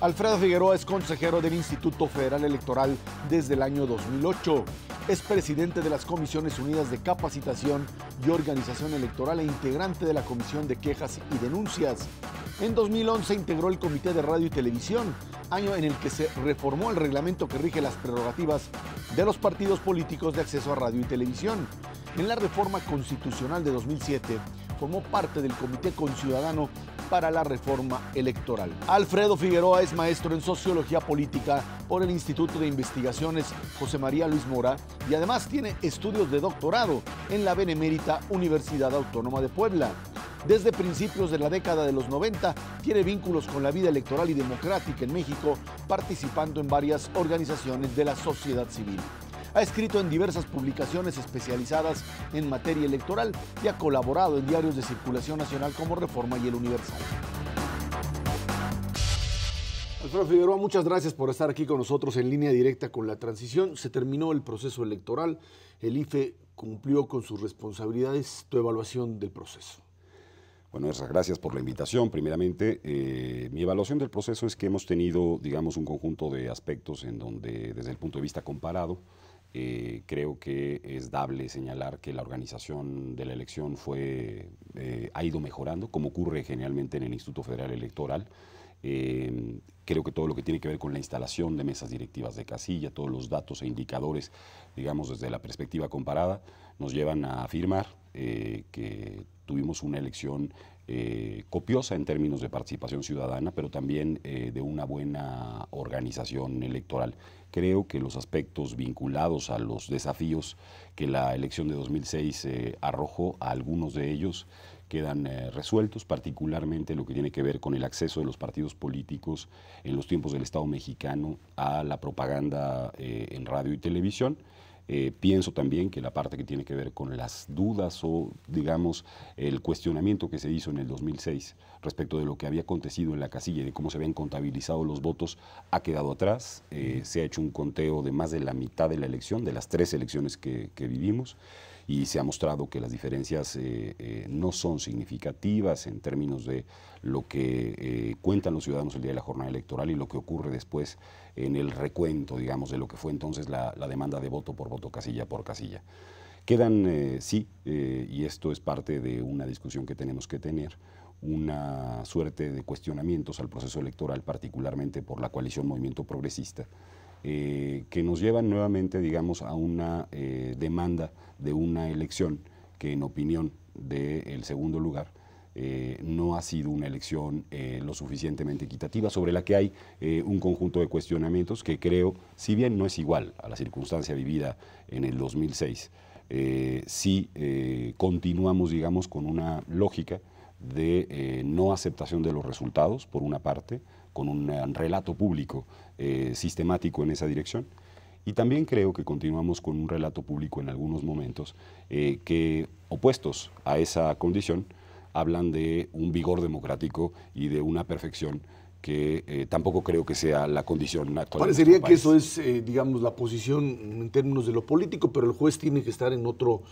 Alfredo Figueroa es consejero del Instituto Federal Electoral desde el año 2008. Es presidente de las Comisiones Unidas de Capacitación y Organización Electoral e integrante de la Comisión de Quejas y Denuncias. En 2011 integró el Comité de Radio y Televisión, año en el que se reformó el reglamento que rige las prerrogativas de los partidos políticos de acceso a radio y televisión. En la reforma constitucional de 2007, formó parte del Comité Conciudadano para la Reforma Electoral. Alfredo Figueroa es maestro en Sociología Política por el Instituto de Investigaciones José María Luis Mora y además tiene estudios de doctorado en la Benemérita Universidad Autónoma de Puebla. Desde principios de la década de los 90 tiene vínculos con la vida electoral y democrática en México, participando en varias organizaciones de la sociedad civil. Ha escrito en diversas publicaciones especializadas en materia electoral y ha colaborado en diarios de circulación nacional como Reforma y El Universal. Alfredo Figueroa, muchas gracias por estar aquí con nosotros en línea directa con la transición. Se terminó el proceso electoral, el IFE cumplió con sus responsabilidades. Tu evaluación del proceso. Bueno, gracias por la invitación. Primeramente, mi evaluación del proceso es que hemos tenido, digamos, un conjunto de aspectos en donde, desde el punto de vista comparado, creo que es dable señalar que la organización de la elección ha ido mejorando, como ocurre generalmente en el Instituto Federal Electoral. Creo que todo lo que tiene que ver con la instalación de mesas directivas de casilla, todos los datos e indicadores, digamos, desde la perspectiva comparada, nos llevan a afirmar que tuvimos una elección copiosa en términos de participación ciudadana, pero también de una buena organización electoral. Creo que los aspectos vinculados a los desafíos que la elección de 2006 arrojó, a algunos de ellos quedan resueltos, particularmente lo que tiene que ver con el acceso de los partidos políticos en los tiempos del Estado mexicano a la propaganda en radio y televisión. Pienso también que la parte que tiene que ver con las dudas o, digamos, el cuestionamiento que se hizo en el 2006 respecto de lo que había acontecido en la casilla y de cómo se habían contabilizado los votos ha quedado atrás. Se ha hecho un conteo de más de la mitad de la elección, de las 3 elecciones que vivimos, y se ha mostrado que las diferencias no son significativas en términos de lo que cuentan los ciudadanos el día de la jornada electoral y lo que ocurre después en el recuento, digamos, de lo que fue entonces la demanda de voto por voto, casilla por casilla. Quedan, y esto es parte de una discusión que tenemos que tener, una suerte de cuestionamientos al proceso electoral, particularmente por la coalición Movimiento Progresista, que nos llevan nuevamente, digamos, a una demanda de una elección que, en opinión del segundo lugar, no ha sido una elección lo suficientemente equitativa, sobre la que hay un conjunto de cuestionamientos que creo, si bien no es igual a la circunstancia vivida en el 2006, sí continuamos, digamos, con una lógica de no aceptación de los resultados, por una parte, con un relato público sistemático en esa dirección, y también creo que continuamos con un relato público en algunos momentos que, opuestos a esa condición, hablan de un vigor democrático y de una perfección que tampoco creo que sea la condición actual. Parecería que eso es, digamos, la posición en términos de lo político, pero el juez tiene que estar en otro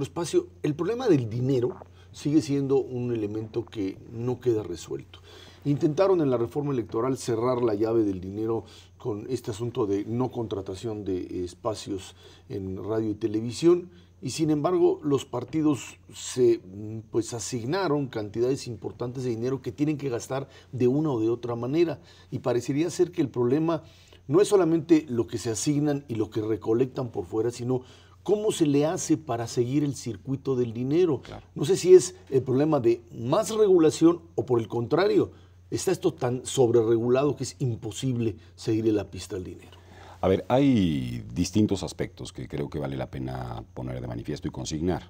espacio. El problema del dinero sigue siendo un elemento que no queda resuelto. Intentaron en la reforma electoral cerrar la llave del dinero con este asunto de no contratación de espacios en radio y televisión, y sin embargo los partidos se asignaron cantidades importantes de dinero que tienen que gastar de una o de otra manera, y parecería ser que el problema no es solamente lo que se asignan y lo que recolectan por fuera, sino cómo se le hace para seguir el circuito del dinero. Claro. No sé si es el problema de más regulación o, por el contrario, está esto tan sobreregulado que es imposible seguirle la pista al dinero. A ver, hay distintos aspectos que creo que vale la pena poner de manifiesto y consignar.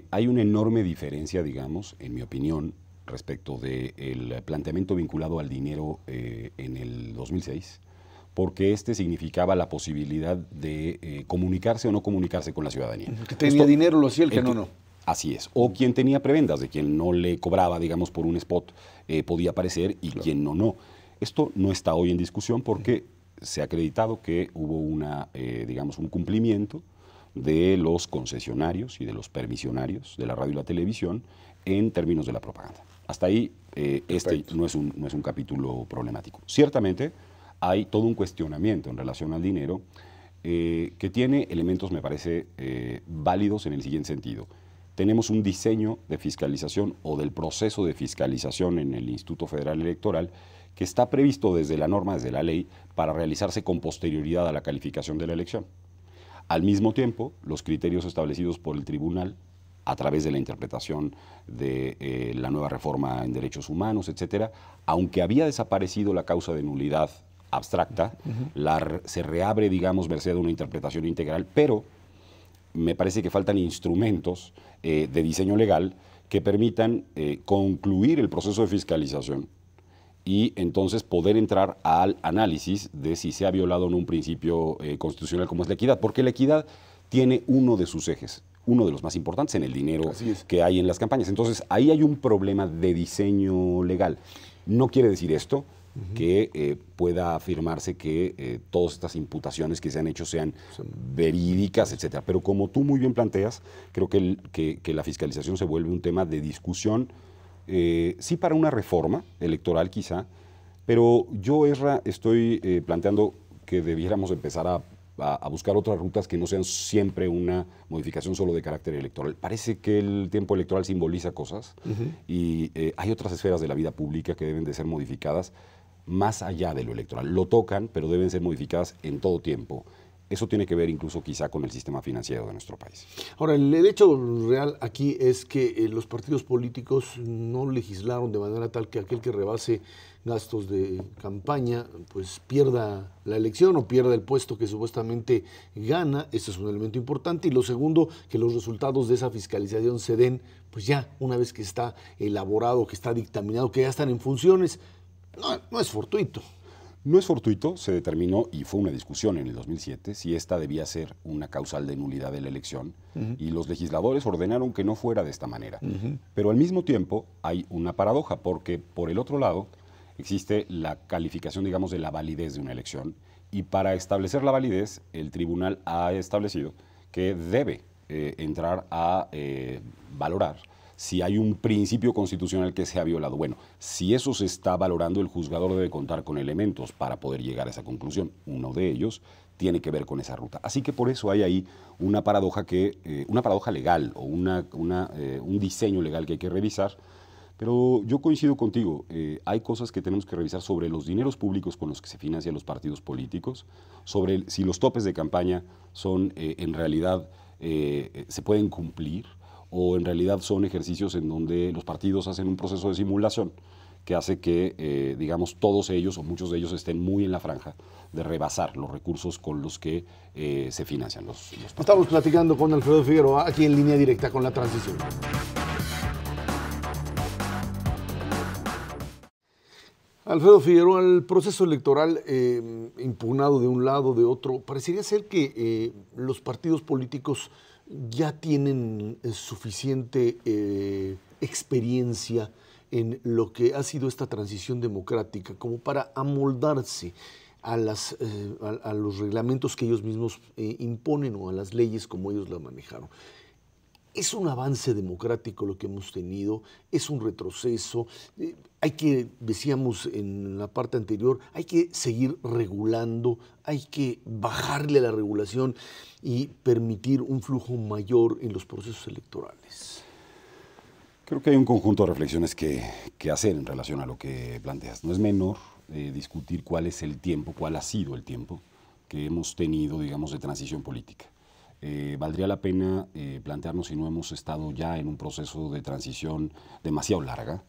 Hay una enorme diferencia, digamos, en mi opinión, respecto del planteamiento vinculado al dinero en el 2006, porque este significaba la posibilidad de comunicarse o no comunicarse con la ciudadanía. El que tenía dinero lo hacía, el que no. Así es. O quien tenía prebendas, de quien no le cobraba, digamos, por un spot, podía aparecer, y claro, quien no. Esto no está hoy en discusión porque se ha acreditado que hubo digamos, un cumplimiento de los concesionarios y de los permisionarios de la radio y la televisión en términos de la propaganda. Hasta ahí este no es un capítulo problemático. Ciertamente hay todo un cuestionamiento en relación al dinero que tiene elementos, me parece, válidos en el siguiente sentido. Tenemos un diseño de fiscalización o del proceso de fiscalización en el Instituto Federal Electoral que está previsto desde la norma, desde la ley, para realizarse con posterioridad a la calificación de la elección. Al mismo tiempo, los criterios establecidos por el tribunal, a través de la interpretación de la nueva reforma en derechos humanos, etcétera, aunque había desaparecido la causa de nulidad abstracta, se reabre, digamos, merced a una interpretación integral, pero me parece que faltan instrumentos de diseño legal que permitan concluir el proceso de fiscalización y entonces poder entrar al análisis de si se ha violado o no un principio constitucional como es la equidad, porque la equidad tiene uno de sus ejes, uno de los más importantes en el dinero que hay en las campañas. Entonces, ahí hay un problema de diseño legal. No quiere decir esto que pueda afirmarse que todas estas imputaciones que se han hecho sean verídicas, etcétera. Pero como tú muy bien planteas, creo que la fiscalización se vuelve un tema de discusión, sí para una reforma electoral quizá, pero yo, Esra, estoy planteando que debiéramos empezar a buscar otras rutas que no sean siempre una modificación solo de carácter electoral. Parece que el tiempo electoral simboliza cosas y hay otras esferas de la vida pública que deben de ser modificadas más allá de lo electoral. Lo tocan, pero deben ser modificadas en todo tiempo. Eso tiene que ver incluso quizá con el sistema financiero de nuestro país. Ahora, el hecho real aquí es que los partidos políticos no legislaron de manera tal que aquel que rebase gastos de campaña pues pierda la elección o pierda el puesto que supuestamente gana. Eso es un elemento importante. Y lo segundo, que los resultados de esa fiscalización se den pues ya una vez que está elaborado, que está dictaminado, que ya están en funciones. No es fortuito. No es fortuito, se determinó, y fue una discusión en el 2007, si esta debía ser una causal de nulidad de la elección, y los legisladores ordenaron que no fuera de esta manera. Pero al mismo tiempo hay una paradoja, porque por el otro lado existe la calificación, digamos, de la validez de una elección, y para establecer la validez, el tribunal ha establecido que debe entrar a valorar si hay un principio constitucional que se ha violado. Bueno, si eso se está valorando, el juzgador debe contar con elementos para poder llegar a esa conclusión. Uno de ellos tiene que ver con esa ruta. Así que por eso hay ahí una paradoja legal o un diseño legal que hay que revisar. Pero yo coincido contigo, hay cosas que tenemos que revisar sobre los dineros públicos con los que se financian los partidos políticos, sobre si los topes de campaña son en realidad, se pueden cumplir, o en realidad son ejercicios en donde los partidos hacen un proceso de simulación que hace que, digamos, todos ellos o muchos de ellos estén muy en la franja de rebasar los recursos con los que se financian los partidos. Estamos platicando con Alfredo Figueroa, aquí en Línea Directa con La Transición. Alfredo Figueroa, el proceso electoral impugnado de un lado, de otro, parecería ser que los partidos políticos ya tienen suficiente experiencia en lo que ha sido esta transición democrática como para amoldarse a los reglamentos que ellos mismos imponen o a las leyes como ellos la manejaron. Es un avance democrático lo que hemos tenido, es un retroceso. Decíamos en la parte anterior, hay que seguir regulando, hay que bajarle a la regulación y permitir un flujo mayor en los procesos electorales. Creo que hay un conjunto de reflexiones que hacer en relación a lo que planteas. No es menor discutir cuál es el tiempo, cuál ha sido el tiempo que hemos tenido, digamos, de transición política. Valdría la pena plantearnos si no hemos estado ya en un proceso de transición demasiado larga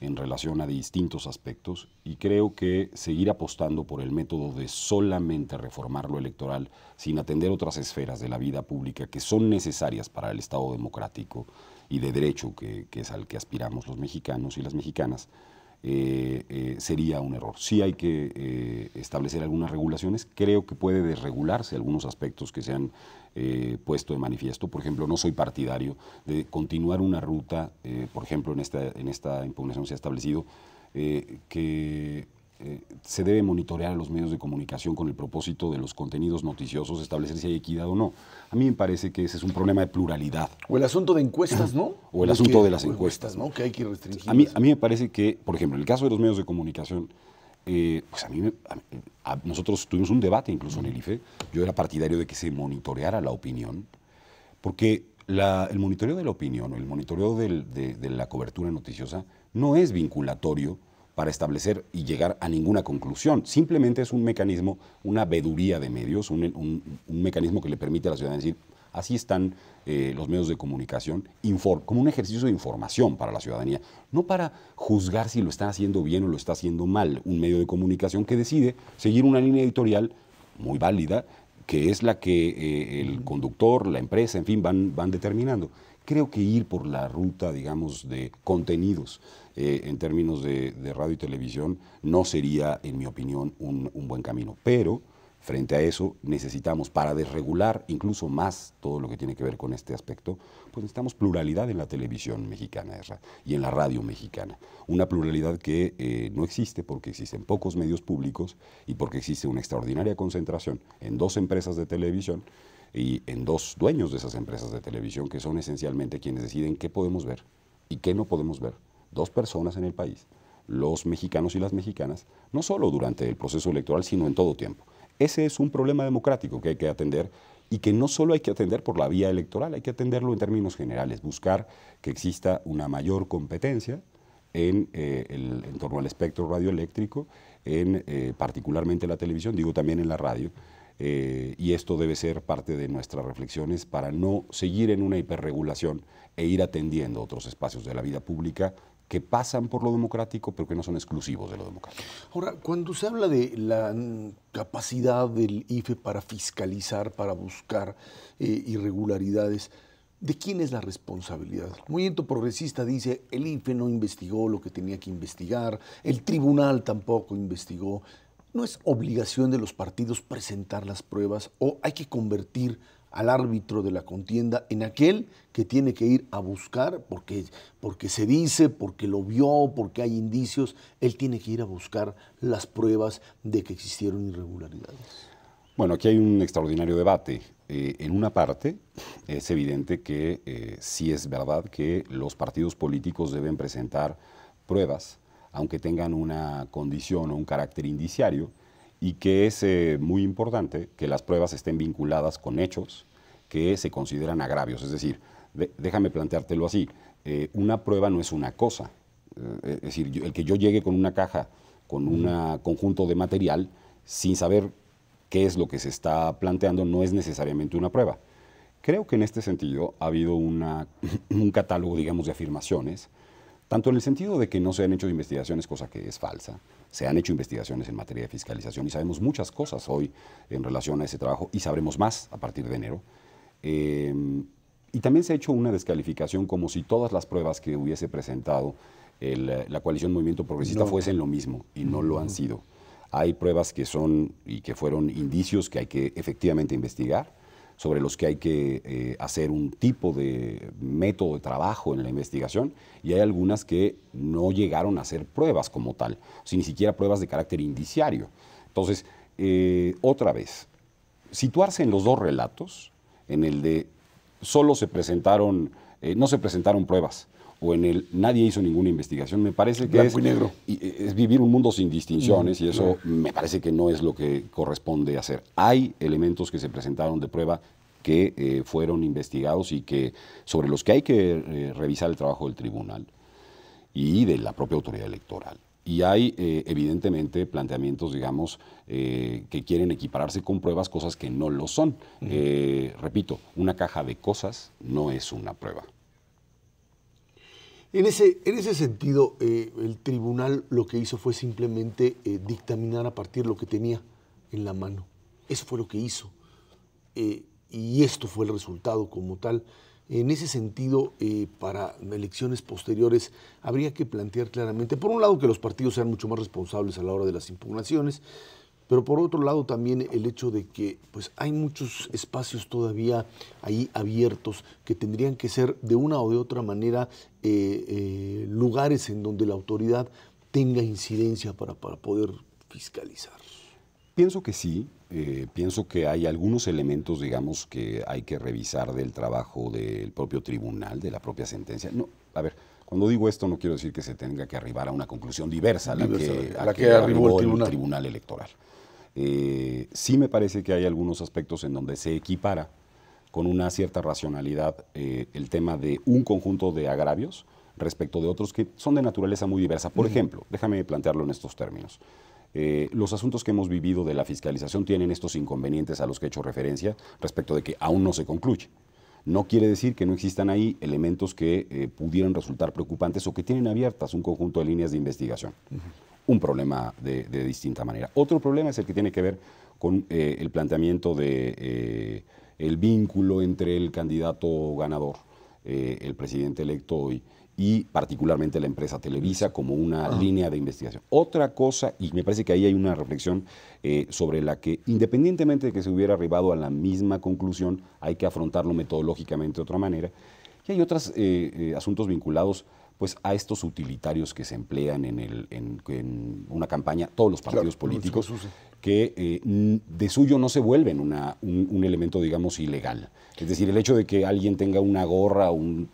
en relación a distintos aspectos, y creo que seguir apostando por el método de solamente reformar lo electoral sin atender otras esferas de la vida pública que son necesarias para el Estado democrático y de derecho que es al que aspiramos los mexicanos y las mexicanas, sería un error. Sí hay que establecer algunas regulaciones. Creo que puede desregularse algunos aspectos que se han puesto de manifiesto. Por ejemplo, no soy partidario de continuar una ruta, por ejemplo, en esta impugnación se ha establecido que se debe monitorear a los medios de comunicación con el propósito de los contenidos noticiosos, establecer si hay equidad o no. A mí me parece que ese es un problema de pluralidad. O el asunto de encuestas, ¿no? O el asunto de las encuestas, ¿no? Que hay que restringir. A mí me parece que, por ejemplo, en el caso de los medios de comunicación, pues nosotros tuvimos un debate incluso en el IFE. Yo era partidario de que se monitoreara la opinión, porque el monitoreo de la opinión o el monitoreo de la cobertura noticiosa no es vinculatorio para establecer y llegar a ninguna conclusión. Simplemente es un mecanismo, una veeduría de medios, un mecanismo que le permite a la ciudadanía decir, así están los medios de comunicación, como un ejercicio de información para la ciudadanía, no para juzgar si lo está haciendo bien o lo está haciendo mal. Un medio de comunicación que decide seguir una línea editorial muy válida, que es la que el conductor, la empresa, en fin, van determinando. Creo que ir por la ruta, digamos, de contenidos en términos de radio y televisión no sería, en mi opinión, un buen camino. Pero, frente a eso, necesitamos, para desregular incluso más todo lo que tiene que ver con este aspecto, pues necesitamos pluralidad en la televisión mexicana y en la radio mexicana. Una pluralidad que no existe porque existen pocos medios públicos y porque existe una extraordinaria concentración en 2 empresas de televisión y en 2 dueños de esas empresas de televisión que son esencialmente quienes deciden qué podemos ver y qué no podemos ver. 2 personas en el país, los mexicanos y las mexicanas, no solo durante el proceso electoral, sino en todo tiempo. Ese es un problema democrático que hay que atender y que no solo hay que atender por la vía electoral, hay que atenderlo en términos generales, buscar que exista una mayor competencia en torno al espectro radioeléctrico, particularmente la televisión, digo también en la radio, y esto debe ser parte de nuestras reflexiones para no seguir en una hiperregulación e ir atendiendo otros espacios de la vida pública que pasan por lo democrático, pero que no son exclusivos de lo democrático. Ahora, cuando se habla de la capacidad del IFE para fiscalizar, para buscar irregularidades, ¿de quién es la responsabilidad? El movimiento progresista dice, el IFE no investigó lo que tenía que investigar, el tribunal tampoco investigó. ¿No es obligación de los partidos presentar las pruebas o hay que convertir al árbitro de la contienda en aquel que tiene que ir a buscar, porque se dice, porque lo vio, porque hay indicios, él tiene que ir a buscar las pruebas de que existieron irregularidades? Bueno, aquí hay un extraordinario debate. En una parte es evidente que sí es verdad que los partidos políticos deben presentar pruebas, aunque tengan una condición o un carácter indiciario, y que es muy importante que las pruebas estén vinculadas con hechos que se consideran agravios. Es decir, déjame planteártelo así, una prueba no es una cosa. Es decir, el que yo llegue con una caja, con un conjunto de material, sin saber qué es lo que se está planteando, no es necesariamente una prueba. Creo que en este sentido ha habido un catálogo, digamos, de afirmaciones, tanto en el sentido de que no se han hecho investigaciones, cosa que es falsa. Se han hecho investigaciones en materia de fiscalización y sabemos muchas cosas hoy en relación a ese trabajo y sabremos más a partir de enero. Y también se ha hecho una descalificación como si todas las pruebas que hubiese presentado la coalición Movimiento Progresista fuesen lo mismo y no lo han sido. Hay pruebas que son y que fueron indicios que hay que efectivamente investigar, sobre los que hay que hacer un tipo de método de trabajo en la investigación, y hay algunas que no llegaron a ser pruebas como tal, ni siquiera pruebas de carácter indiciario. Entonces, otra vez, situarse en los 2 relatos, en el de solo se presentaron, no se presentaron pruebas, o en el nadie hizo ninguna investigación, me parece que es vivir un mundo sin distinciones, y eso me parece que no es lo que corresponde hacer. Hay elementos que se presentaron de prueba que fueron investigados y sobre los que hay que revisar el trabajo del tribunal y de la propia autoridad electoral. Y hay, evidentemente, planteamientos, digamos, que quieren equipararse con pruebas, cosas que no lo son. Repito, una caja de cosas no es una prueba. En ese sentido, el tribunal lo que hizo fue simplemente dictaminar a partir de lo que tenía en la mano. Eso fue lo que hizo. Y esto fue el resultado como tal. En ese sentido, para elecciones posteriores, habría que plantear claramente, por un lado, que los partidos sean mucho más responsables a la hora de las impugnaciones, pero por otro lado también el hecho de que pues, hay muchos espacios todavía ahí abiertos que tendrían que ser de una o de otra manera lugares en donde la autoridad tenga incidencia para poder fiscalizar? Pienso que sí. Pienso que hay algunos elementos, digamos, que hay que revisar del trabajo del propio tribunal, de la propia sentencia. No, a ver, cuando digo esto no quiero decir que se tenga que arribar a una conclusión diversa a la que arribó el Tribunal Electoral. Sí me parece que hay algunos aspectos en donde se equipara con una cierta racionalidad el tema de un conjunto de agravios respecto de otros que son de naturaleza muy diversa. Por ejemplo, déjame plantearlo en estos términos. Los asuntos que hemos vivido de la fiscalización tienen estos inconvenientes a los que he hecho referencia respecto de que aún no se concluye. No quiere decir que no existan ahí elementos que pudieran resultar preocupantes o que tienen abiertas un conjunto de líneas de investigación. Un problema de distinta manera. Otro problema es el que tiene que ver con el planteamiento de el vínculo entre el candidato ganador, el presidente electo hoy, y particularmente la empresa Televisa como una línea de investigación. Otra cosa, y me parece que ahí hay una reflexión sobre la que, independientemente de que se hubiera arribado a la misma conclusión, hay que afrontarlo metodológicamente de otra manera. Y hay otros asuntos vinculados pues, a estos utilitarios que se emplean en una campaña, todos los partidos políticos, que de suyo no se vuelven un elemento, digamos, ilegal. Es decir, el hecho de que alguien tenga una gorra, un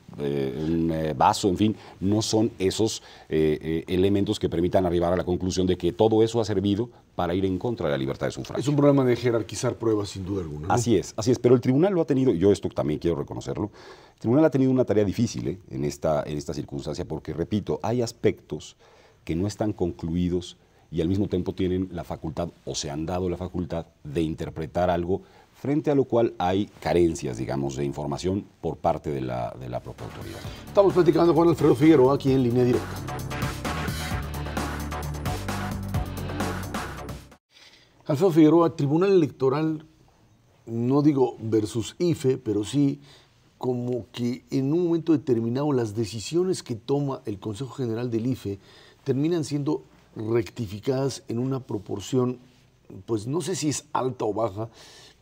vaso, en fin, no son esos elementos que permitan arribar a la conclusión de que todo eso ha servido para ir en contra de la libertad de sufragio. Es un problema de jerarquizar pruebas, sin duda alguna, ¿no? Así es, pero el tribunal lo ha tenido, yo esto también quiero reconocerlo, el tribunal ha tenido una tarea difícil en esta circunstancia, porque, repito, hay aspectos que no están concluidos y al mismo tiempo tienen la facultad, o se han dado la facultad, de interpretar algo frente a lo cual hay carencias, digamos, de información por parte de la propia autoridad. Estamos platicando con Alfredo Figueroa aquí en Línea Directa. Alfredo Figueroa, Tribunal Electoral, no digo versus IFE, pero sí como que en un momento determinado las decisiones que toma el Consejo General del IFE terminan siendo rectificadas en una proporción, pues no sé si es alta o baja,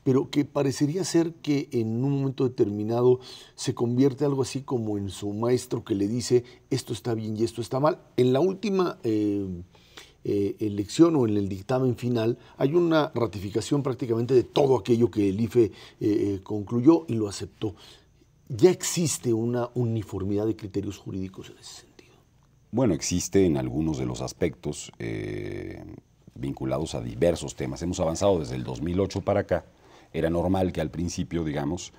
pero que parecería ser que en un momento determinado se convierte algo así como en su maestro que le dice esto está bien y esto está mal. En la última elección o en el dictamen final hay una ratificación prácticamente de todo aquello que el IFE concluyó y lo aceptó. ¿Ya existe una uniformidad de criterios jurídicos en ese sentido? Bueno, existe en algunos de los aspectos vinculados a diversos temas. Hemos avanzado desde el 2008 para acá. Era normal que al principio, digamos,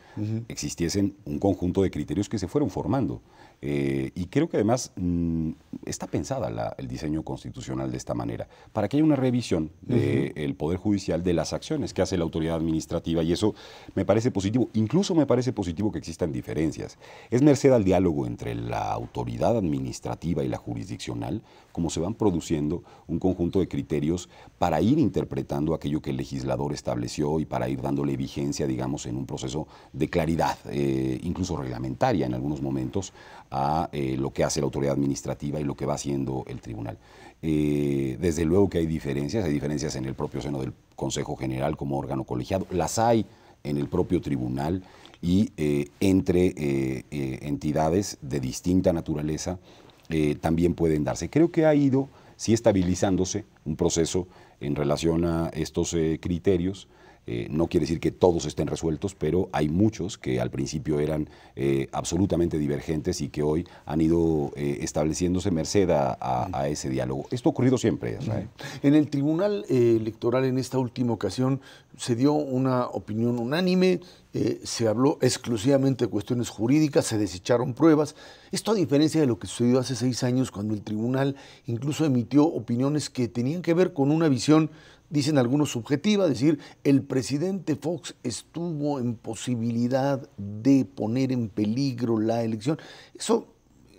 existiesen un conjunto de criterios que se fueron formando. Y creo que además está pensada el diseño constitucional de esta manera, para que haya una revisión del Poder Judicial de las acciones que hace la autoridad administrativa, y eso me parece positivo. Incluso me parece positivo que existan diferencias. Es merced al diálogo entre la autoridad administrativa y la jurisdiccional como se van produciendo un conjunto de criterios para ir interpretando aquello que el legislador estableció y para ir dándole vigencia, digamos, en un proceso de claridad, incluso reglamentaria en algunos momentos, a lo que hace la autoridad administrativa y lo que va haciendo el tribunal. Desde luego que hay diferencias en el propio seno del Consejo General como órgano colegiado, las hay en el propio tribunal y entre entidades de distinta naturaleza también pueden darse. Creo que ha ido, sí, estabilizándose un proceso en relación a estos criterios. No quiere decir que todos estén resueltos, pero hay muchos que al principio eran absolutamente divergentes y que hoy han ido estableciéndose merced a ese diálogo. Esto ha ocurrido siempre, Israel. En el Tribunal Electoral, en esta última ocasión, se dio una opinión unánime, se habló exclusivamente de cuestiones jurídicas, se desecharon pruebas. Esto a diferencia de lo que sucedió hace 6 años, cuando el tribunal incluso emitió opiniones que tenían que ver con una visión, dicen algunos, subjetiva, es decir, el presidente Fox estuvo en posibilidad de poner en peligro la elección. Eso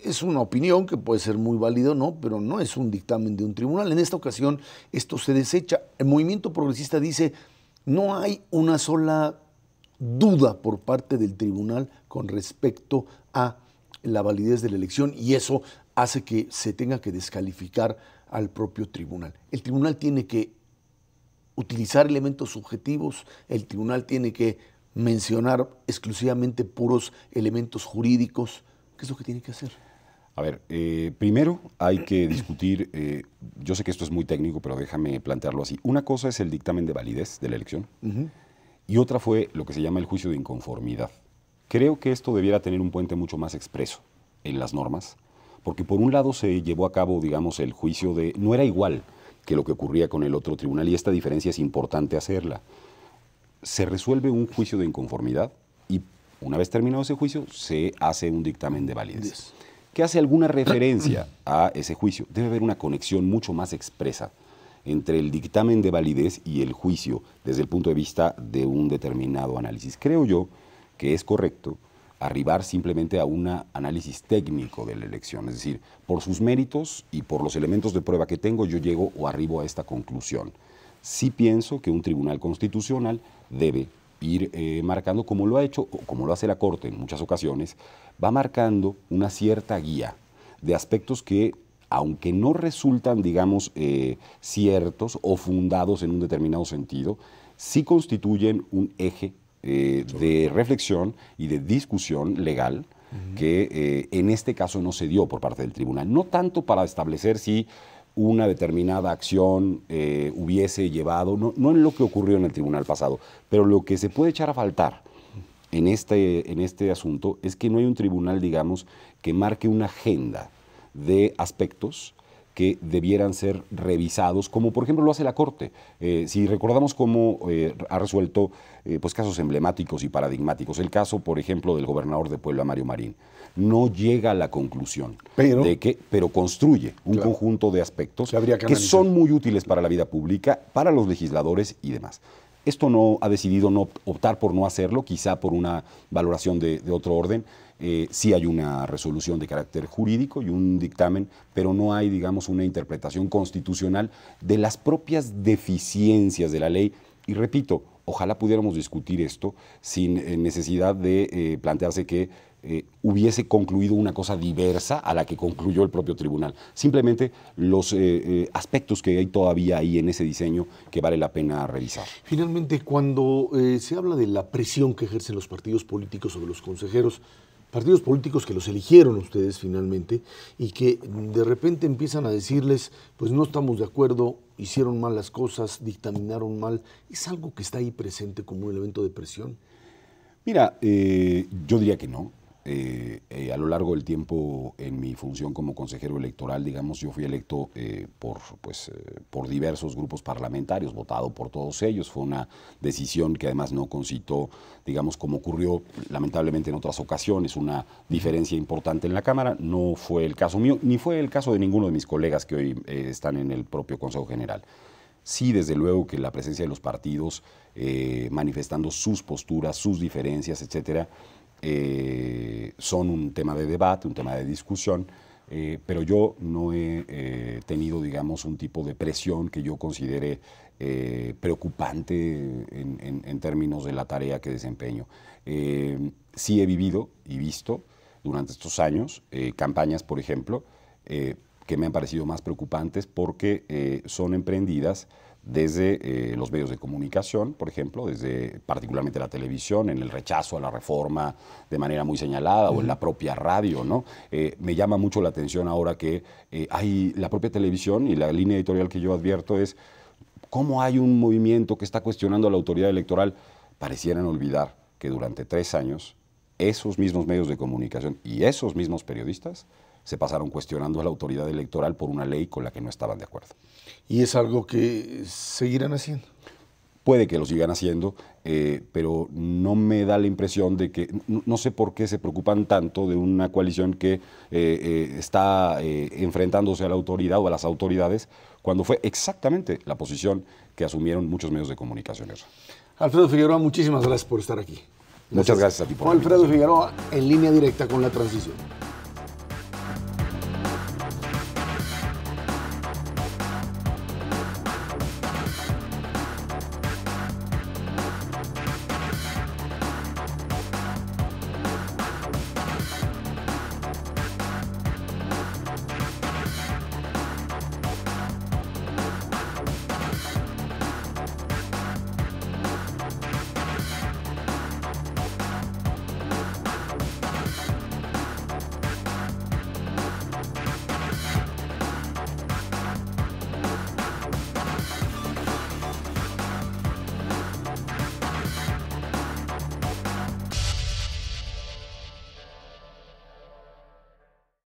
es una opinión que puede ser muy válida o no, pero no es un dictamen de un tribunal. En esta ocasión esto se desecha. El movimiento progresista dice, no hay una sola duda por parte del tribunal con respecto a la validez de la elección y eso hace que se tenga que descalificar al propio tribunal. El tribunal tiene que utilizar elementos subjetivos, el tribunal tiene que mencionar exclusivamente puros elementos jurídicos. ¿Qué es lo que tiene que hacer? A ver, primero hay que discutir, yo sé que esto es muy técnico, pero déjame plantearlo así. Una cosa es el dictamen de validez de la elección y otra fue lo que se llama el juicio de inconformidad. Creo que esto debiera tener un puente mucho más expreso en las normas, porque por un lado se llevó a cabo, digamos, el juicio de... No era igual que lo que ocurría con el otro tribunal y esta diferencia es importante hacerla. Se resuelve un juicio de inconformidad y una vez terminado ese juicio se hace un dictamen de validez. Que hace alguna referencia a ese juicio. Debe haber una conexión mucho más expresa entre el dictamen de validez y el juicio desde el punto de vista de un determinado análisis. Creo yo que es correcto arribar simplemente a un análisis técnico de la elección, es decir, por sus méritos y por los elementos de prueba que tengo, yo llego o arribo a esta conclusión. Sí pienso que un tribunal constitucional debe ir marcando, como lo ha hecho, o como lo hace la Corte en muchas ocasiones, va marcando una cierta guía de aspectos que, aunque no resultan, digamos, ciertos o fundados en un determinado sentido, sí constituyen un eje de reflexión y de discusión legal que en este caso no se dio por parte del tribunal. No tanto para establecer si una determinada acción hubiese llevado, no en lo que ocurrió en el tribunal pasado, pero lo que se puede echar a faltar en este asunto es que no hay un tribunal, digamos, que marque una agenda de aspectos que debieran ser revisados, como por ejemplo lo hace la Corte. Si recordamos cómo ha resuelto pues casos emblemáticos y paradigmáticos, el caso, por ejemplo, del gobernador de Puebla, Mario Marín, no llega a la conclusión pero construye un conjunto de aspectos que son muy útiles para la vida pública, para los legisladores y demás. Esto no ha decidido no optar por no hacerlo, quizá por una valoración de otro orden. Sí hay una resolución de carácter jurídico y un dictamen, pero no hay, digamos, una interpretación constitucional de las propias deficiencias de la ley. Y repito, ojalá pudiéramos discutir esto sin necesidad de plantearse que hubiese concluido una cosa diversa a la que concluyó el propio tribunal. Simplemente los aspectos que hay todavía ahí en ese diseño que vale la pena revisar. Finalmente, cuando se habla de la presión que ejercen los partidos políticos sobre los consejeros, partidos políticos que los eligieron ustedes finalmente y que de repente empiezan a decirles, pues no estamos de acuerdo, hicieron mal las cosas, dictaminaron mal, ¿es algo que está ahí presente como un elemento de presión? Mira, yo diría que no. A lo largo del tiempo en mi función como consejero electoral, digamos, yo fui electo por diversos grupos parlamentarios, votado por todos ellos. Fue una decisión que además no concitó, digamos, como ocurrió lamentablemente en otras ocasiones, una diferencia importante en la Cámara. No fue el caso mío, ni fue el caso de ninguno de mis colegas que hoy están en el propio Consejo General. Sí, desde luego que la presencia de los partidos manifestando sus posturas, sus diferencias, etcétera, son un tema de debate, un tema de discusión, pero yo no he tenido, digamos, un tipo de presión que yo considere preocupante en términos de la tarea que desempeño. Sí he vivido y visto durante estos años campañas, por ejemplo, que me han parecido más preocupantes porque son emprendidas desde los medios de comunicación, por ejemplo, desde particularmente la televisión, en el rechazo a la reforma de manera muy señalada, o en la propia radio, ¿no? Me llama mucho la atención ahora que hay la propia televisión, y la línea editorial que yo advierto es cómo hay un movimiento que está cuestionando a la autoridad electoral. Parecieran olvidar que durante 3 años esos mismos medios de comunicación y esos mismos periodistas se pasaron cuestionando a la autoridad electoral por una ley con la que no estaban de acuerdo. ¿Y es algo que seguirán haciendo? Puede que lo sigan haciendo, pero no me da la impresión de que, no sé por qué se preocupan tanto de una coalición que está enfrentándose a la autoridad o a las autoridades, cuando fue exactamente la posición que asumieron muchos medios de comunicación. Alfredo Figueroa, muchísimas gracias por estar aquí. Muchas gracias a ti por Alfredo Figueroa, en línea directa con La Transición.